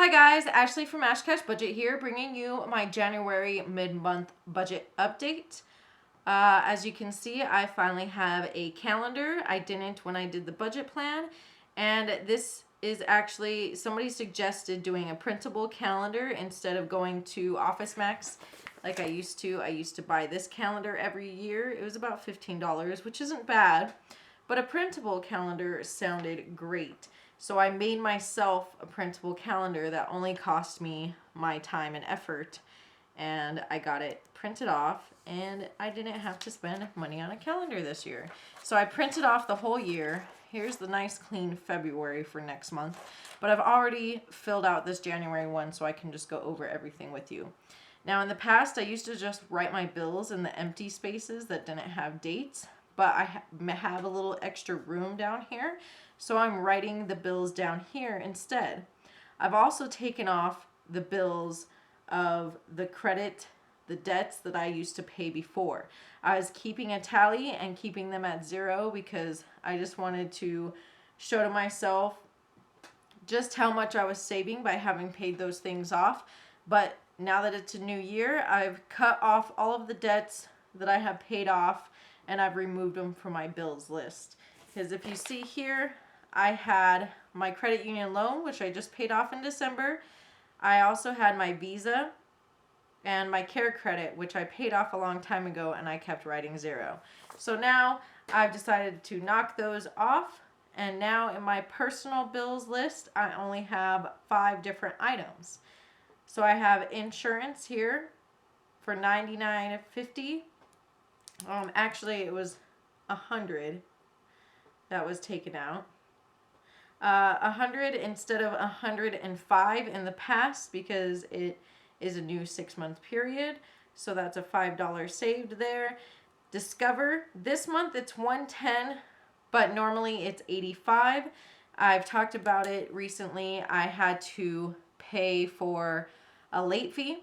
Hi guys, Ashley from Ash Cash Budget here, bringing you my January mid-month budget update. As you can see, I finally have a calendar. I didn't when I did the budget plan, and this is actually, somebody suggested doing a printable calendar instead of going to Office Max like I used to. I used to buy this calendar every year. It was about $15, which isn't bad, but a printable calendar sounded great. So I made myself a printable calendar that only cost me my time and effort, and I got it printed off, and I didn't have to spend money on a calendar this year. So I printed off the whole year. Here's the nice clean February for next month, but I've already filled out this January one, so I can just go over everything with you. Now, in the past, I used to just write my bills in the empty spaces that didn't have dates, but I have a little extra room down here, so I'm writing the bills down here instead. I've also taken off the bills of the debts that I used to pay before. I was keeping a tally and keeping them at zero because I just wanted to show to myself just how much I was saving by having paid those things off. But now that it's a new year, I've cut off all of the debts that I have paid off, and I've removed them from my bills list. Because if you see here, I had my credit union loan, which I just paid off in December. I also had my Visa and my Care Credit, which I paid off a long time ago, and I kept writing zero. So now I've decided to knock those off, and now in my personal bills list, I only have 5 different items. So I have insurance here for $99.50. Actually, it was $100 that was taken out. $100 instead of $105 in the past because it is a new 6-month period. So that's a $5 saved there. Discover, this month it's $110, but normally it's $85. I've talked about it recently. I had to pay for a late fee.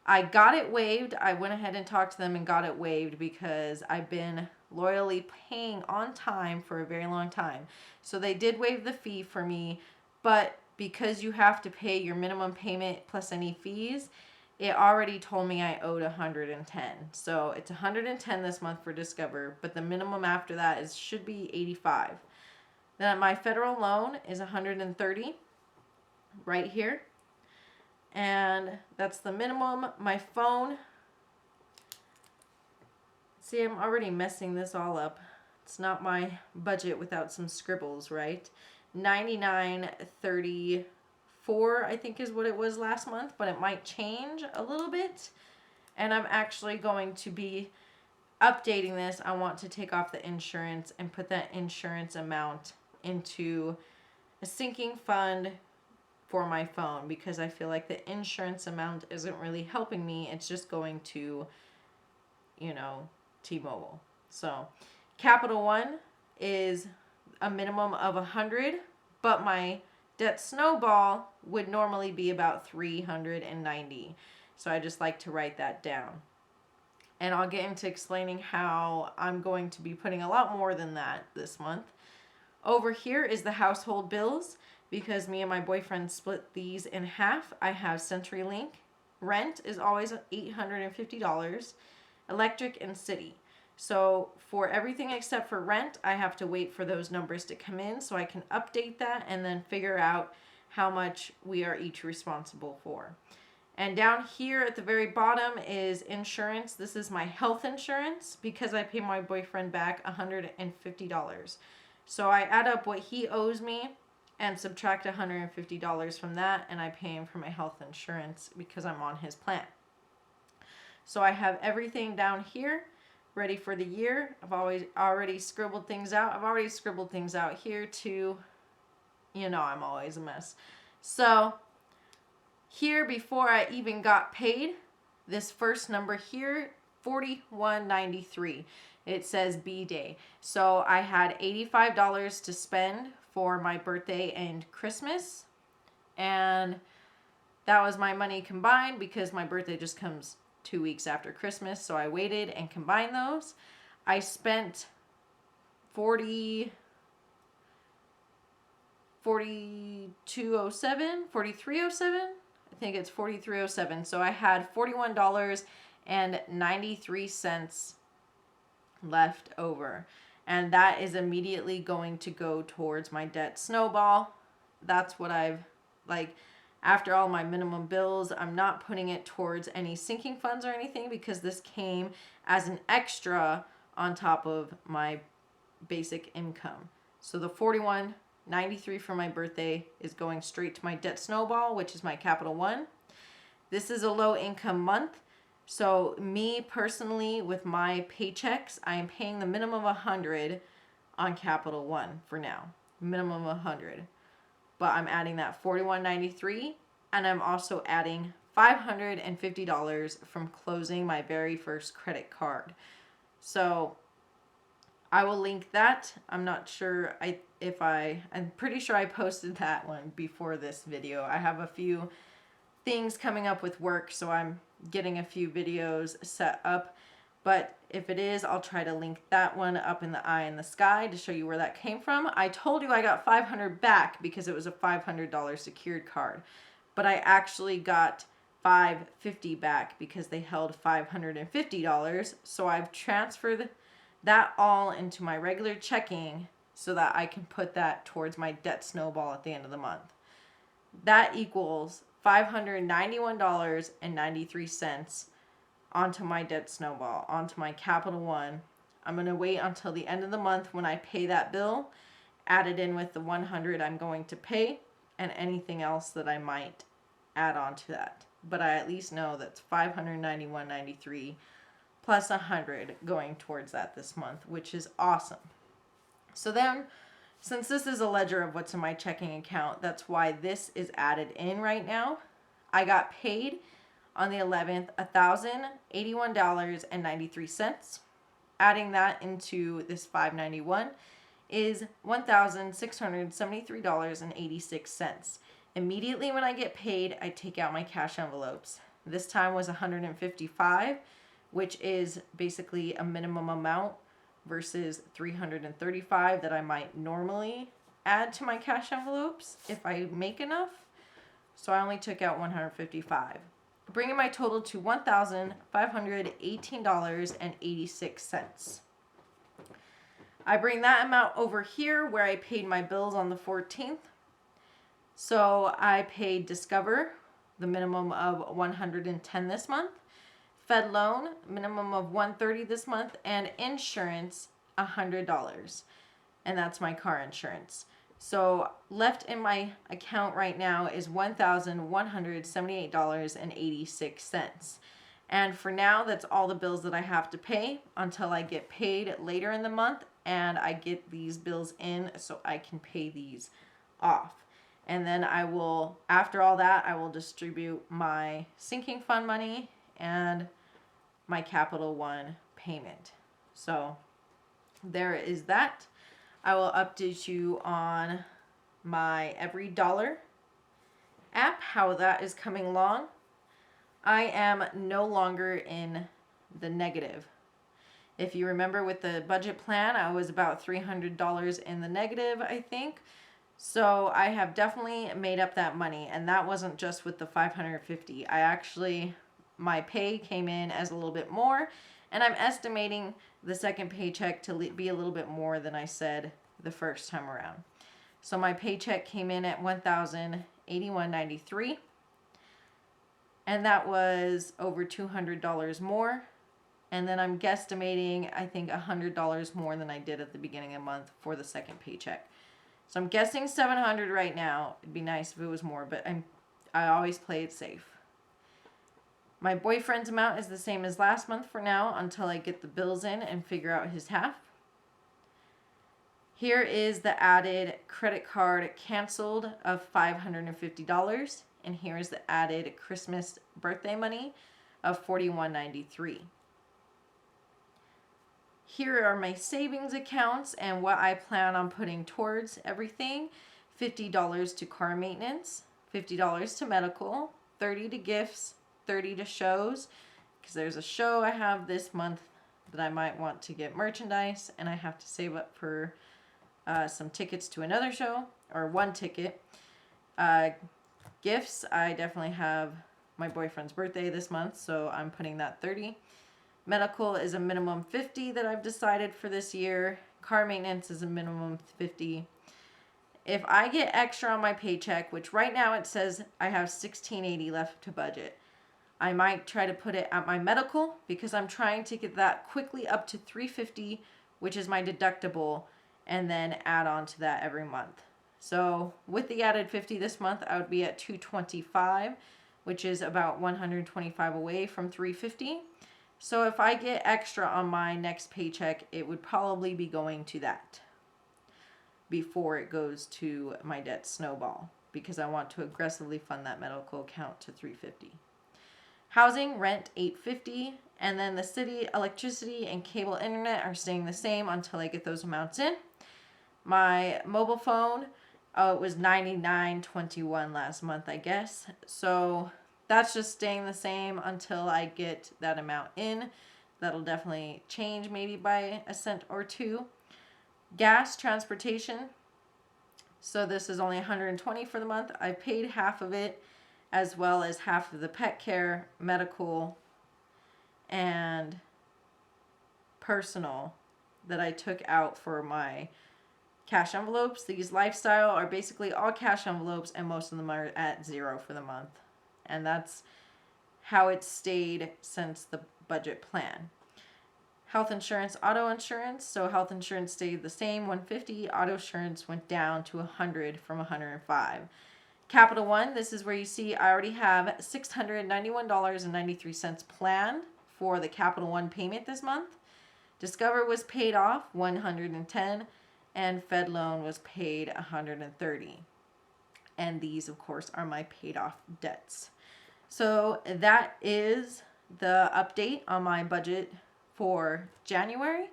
I got it waived. I went ahead and talked to them and got it waived because I've been loyally paying on time for a very long time. So they did waive the fee for me, but because you have to pay your minimum payment plus any fees, it already told me I owed $110. So it's $110 this month for Discover, but the minimum after that should be $85. Then my federal loan is $130 right here. And that's the minimum. My phone, see, I'm already messing this all up. It's not my budget without some scribbles, right? $99.34, I think is what it was last month, but it might change a little bit. And I'm actually going to be updating this. I want to take off the insurance and put that insurance amount into a sinking fund for my phone because I feel like the insurance amount isn't really helping me. It's just going to, T-Mobile. So Capital One is a minimum of $100, but my debt snowball would normally be about $390. So I just like to write that down. And I'll get into explaining how I'm going to be putting a lot more than that this month. Over here is the household bills. Because me and my boyfriend split these in half, I have CenturyLink. Rent is always $850. Electric and city. So for everything except for rent, I have to wait for those numbers to come in so I can update that and then figure out how much we are each responsible for. And down here at the very bottom is insurance. This is my health insurance because I pay my boyfriend back $150. So I add up what he owes me and subtract $150 from that, and I pay him for my health insurance because I'm on his plan. So I have everything down here ready for the year. I've already scribbled things out. I've already scribbled things out here too. I'm always a mess. So here, before I even got paid, this first number here, $41.93. It says B Day. So I had $85 to spend for my birthday and Christmas, and that was my money combined because my birthday just comes 2 weeks after Christmas, so I waited and combined those. I spent 4207, 4307. I think it's 4307. So I had $41.93 left over. And that is immediately going to go towards my debt snowball. That's what I've, like, after all my minimum bills, I'm not putting it towards any sinking funds or anything because this came as an extra on top of my basic income. So the $41.93 for my birthday is going straight to my debt snowball, which is my Capital One. This is a low income month. So me personally, with my paychecks, I am paying the minimum of $100 on Capital One for now. Minimum of $100. But I'm adding that $41.93, and I'm also adding $550 from closing my very first credit card. So I will link that. I'm not sure I'm pretty sure I posted that one before this video. I have a few things coming up with work, so I'm getting a few videos set up. But if it is, I'll try to link that one up in the eye in the sky to show you where that came from. I told you I got $500 back because it was a $500 secured card. But I actually got $550 back because they held $550. So I've transferred that all into my regular checking so that I can put that towards my debt snowball at the end of the month. That equals $591.93 onto my debt snowball, onto my Capital One. I'm going to wait until the end of the month when I pay that bill, add it in with the $100 I'm going to pay, and anything else that I might add on to that. But I at least know that's $591.93 plus $100 going towards that this month, which is awesome. So then, since this is a ledger of what's in my checking account, that's why this is added in right now. I got paid on the 11th, $1,081.93. Adding that into this $591 is $1,673.86. Immediately when I get paid, I take out my cash envelopes. This time was $155, which is basically a minimum amount versus $335 that I might normally add to my cash envelopes if I make enough. So I only took out $155, bringing my total to $1,518.86. I bring that amount over here where I paid my bills on the 14th. So I paid Discover, the minimum of $110 this month. Fed loan, minimum of $130 this month, and insurance, $100. And that's my car insurance. So left in my account right now is $1,178.86. And for now, that's all the bills that I have to pay until I get paid later in the month and I get these bills in so I can pay these off. And then I will, after all that, I will distribute my sinking fund money and my Capital One payment. So there is that. I will update you on my Every Dollar app, how that is coming along. I am no longer in the negative. If you remember with the budget plan, I was about $300 in the negative, I think. So I have definitely made up that money, and that wasn't just with the $550. My pay came in as a little bit more, and I'm estimating the second paycheck to be a little bit more than I said the first time around. So my paycheck came in at $1,081.93, and that was over $200 more. And then I'm guesstimating, I think, $100 more than I did at the beginning of the month for the second paycheck. So I'm guessing $700 right now. It'd be nice if it was more, but I always play it safe. My boyfriend's amount is the same as last month for now until I get the bills in and figure out his half. Here is the added credit card canceled of $550. And here is the added Christmas birthday money of $41.93. Here are my savings accounts and what I plan on putting towards everything. $50 to car maintenance, $50 to medical, $30 to gifts, $30 to shows, because there's a show I have this month that I might want to get merchandise, and I have to save up for some tickets to another show. or one ticket. Gifts, I definitely have my boyfriend's birthday this month, so I'm putting that 30. Medical is a minimum 50 that I've decided for this year. Car maintenance is a minimum 50. If I get extra on my paycheck, which right now it says I have $16.80 left to budget, I might try to put it at my medical because I'm trying to get that quickly up to $350, which is my deductible, and then add on to that every month. So with the added 50 this month, I would be at $225, which is about $125 away from $350. So if I get extra on my next paycheck, it would probably be going to that before it goes to my debt snowball, because I want to aggressively fund that medical account to $350. Housing, rent $850, and then the city electricity and cable internet are staying the same until I get those amounts in. My mobile phone, it was $99.21 last month, I guess. So that's just staying the same until I get that amount in. That'll definitely change maybe by a cent or two. Gas, transportation. So this is only $120 for the month. I paid half of it, as well as half of the pet care, medical, and personal that I took out for my cash envelopes. These lifestyle are basically all cash envelopes, and most of them are at $0 for the month. And that's how it stayed since the budget plan. Health insurance, auto insurance. So health insurance stayed the same, $150. Auto insurance went down to $100 from $105. Capital One, this is where you see I already have $691.93 planned for the Capital One payment this month. Discover was paid off $110, and Fed loan was paid $130. And these, of course, are my paid off debts. So that is the update on my budget for January.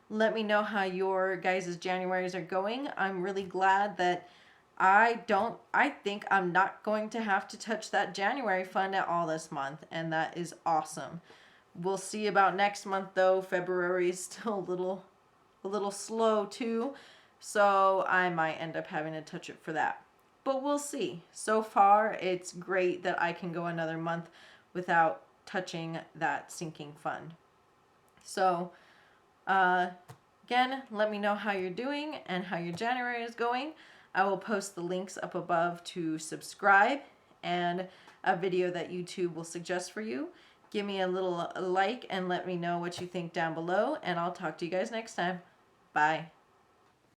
Let me know how your guys' Januaries are going. I'm really glad that I think I'm not going to have to touch that January fund at all this month, and that is awesome. We'll see about next month though. February is still a little slow too, so I might end up having to touch it for that. But we'll see. So far, it's great that I can go another month without touching that sinking fund. So, again, let me know how you're doing and how your January is going. I will post the links up above to subscribe and a video that YouTube will suggest for you. Give me a little like and let me know what you think down below, and I'll talk to you guys next time. Bye.